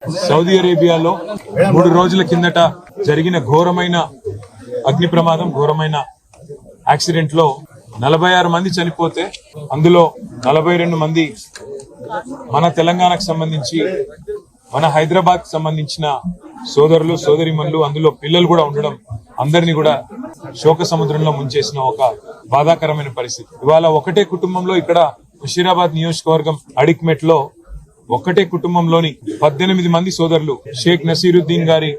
Saudi అరేబియాలో 3 రోజుల కిందట జరిగిన ఘోరమైన అగ్ని ప్రమాదం, ఘోరమైన యాక్సిడెంట్ లో 46 మంది చనిపోతే అందులో 42 మంది మన తెలంగాణకు సంబంధించి, మన హైదరాబాద్ కు సంబంధించిన సోదరులు సోదరిమణులు, అందులో పిల్లలు కూడా ఉండడం అందరినీ కూడా శోక సముద్రంలో ముంచేసిన ఒక బాధాకరమైన పరిస్థితి. ఇవాళ ఒకటే కుటుంబంలో ఇక్కడ ముషీరాబాద్ నియోజకవర్గం అడిక్మెట్ లో ఒక్కటే కుటుంబంలోని 18 మంది సోదరులు, షేక్ నసీరుద్దీన్ గారి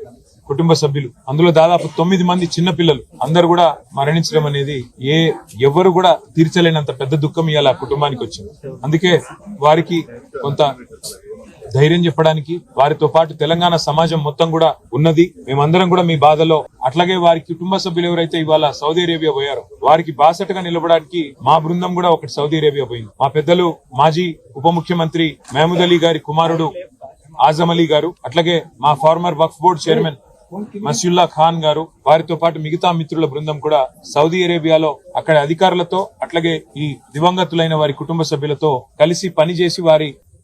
కుటుంబ సభ్యులు, అందులో దాదాపు 9 మంది చిన్న పిల్లలు అందరు కూడా మరణించడం అనేది ఎవరు కూడా తీర్చలేనంత పెద్ద దుఃఖం ఇవాళ కుటుంబానికి వచ్చింది. అందుకే వారికి కొంత ధైర్యం చెప్పడానికి, వారితో పాటు తెలంగాణ సమాజం మొత్తం కూడా ఉన్నది. మేమందరం కూడా మీ బాధలో, అట్లాగే వారి కుటుంబ సభ్యులు ఎవరైతే ఇవాళ సౌదీ అరేబియా పోయారో వారికి బాసటగా నిలబడడానికి మా బృందం కూడా ఒకటి సౌదీ అరేబియా పోయింది. మా పెద్దలు మాజీ ఉప ముఖ్యమంత్రి మహమూద్ అలీ గారి కుమారుడు ఆజం అలీ గారు, అట్లాగే మా ఫార్మర్ వక్ఫ్ బోర్డు చైర్మన్ మసియుల్లా ఖాన్ గారు, వారితో పాటు మిగతా మిత్రుల బృందం కూడా సౌదీ అరేబియాలో అక్కడ అధికారులతో, అట్లాగే ఈ దివంగతులైన వారి కుటుంబ సభ్యులతో కలిసి పనిచేసి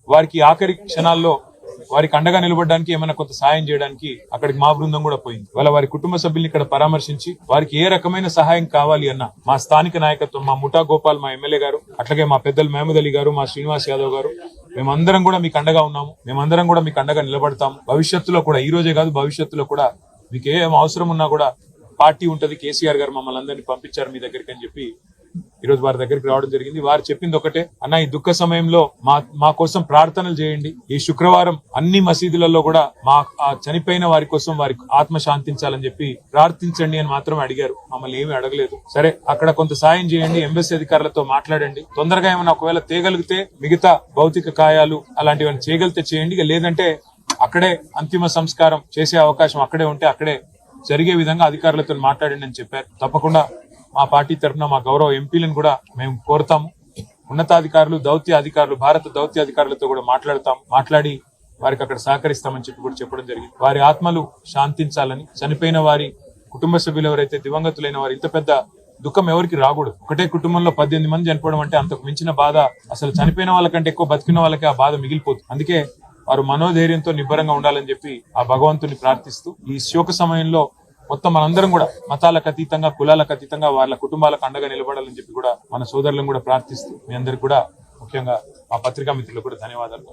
వారికి ఆఖరి క్షణాల్లో వారికి అండగా నిలబడడానికి, ఏమైనా కొంత సాయం చేయడానికి అక్కడికి మా బృందం కూడా పోయింది. వాళ్ళ వారి కుటుంబ సభ్యుల్ని ఇక్కడ పరామర్శించి వారికి ఏ రకమైన సహాయం కావాలి అన్న మా స్థానిక నాయకత్వం, మా ముఠా గోపాల్, మా ఎమ్మెల్యే గారు, అట్లాగే మా పెద్దలు మహమూద్ అలీ గారు, మా శ్రీనివాస్ యాదవ్ గారు, మేమందరం కూడా మీకు అండగా ఉన్నాము. మేమందరం కూడా మీకు అండగా నిలబడతాము. భవిష్యత్తులో కూడా, ఈ రోజే కాదు భవిష్యత్తులో కూడా మీకు ఏం అవసరం ఉన్నా కూడా పార్టీ ఉంటది. కేసీఆర్ గారు మమ్మల్ని అందరినీ పంపించారు మీ దగ్గరికి అని చెప్పి ఈ రోజు వారి దగ్గరికి రావడం జరిగింది. వారు చెప్పింది ఒకటే, అన్న ఈ దుఃఖ సమయంలో మా కోసం ప్రార్థనలు చేయండి. ఈ శుక్రవారం అన్ని మసీదులలో కూడా మా చనిపోయిన వారి కోసం, వారికి ఆత్మ శాంతించాలని చెప్పి ప్రార్థించండి అని మాత్రం అడిగారు. మమ్మల్ని ఏమీ అడగలేదు. సరే, అక్కడ కొంత సాయం చేయండి, ఎంబసీ అధికారులతో మాట్లాడండి, తొందరగా ఏమైనా ఒకవేళ తేగలిగితే మిగతా భౌతిక కాయాలు అలాంటివన్నీ చేయగలిగితే చేయండి, లేదంటే అక్కడే అంతిమ సంస్కారం చేసే అవకాశం అక్కడే ఉంటే అక్కడే జరిగే విధంగా అధికారులతో మాట్లాడండి అని చెప్పారు. తప్పకుండా మా పార్టీ తరఫున మా గౌరవ ఎంపీలను కూడా మేము కోరుతాము. ఉన్నతాధికారులు, దౌత్య అధికారులు, భారత దౌత్య అధికారులతో కూడా మాట్లాడి వారికి అక్కడ సహకరిస్తామని చెప్పి కూడా చెప్పడం జరిగింది. వారి ఆత్మలు శాంతించాలని, చనిపోయిన వారి కుటుంబ సభ్యులు ఎవరైతే దివంగతులైన వారు, ఇంత పెద్ద దుఃఖం ఎవరికి రాకూడదు. ఒకటే కుటుంబంలో 18 మంది చనిపోవడం అంటే అంతకు మించిన బాధ అసలు చనిపోయిన వాళ్ళకంటే ఎక్కువ బతికిన వాళ్ళకి ఆ బాధ మిగిలిపోతుంది. అందుకే వారు మనోధైర్యంతో నిబ్బరంగా ఉండాలని చెప్పి ఆ భగవంతుని ప్రార్థిస్తూ, ఈ శోక సమయంలో మొత్తం మనందరం కూడా మతాలకు అతీతంగా, కులాలకు అతీతంగా వాళ్ళ కుటుంబాలకు అండగా నిలబడాలని చెప్పి కూడా మన సోదరులను కూడా ప్రార్థిస్తూ, మీ అందరికి కూడా ముఖ్యంగా మా పత్రికా మిత్రులకు కూడా ధన్యవాదాలు.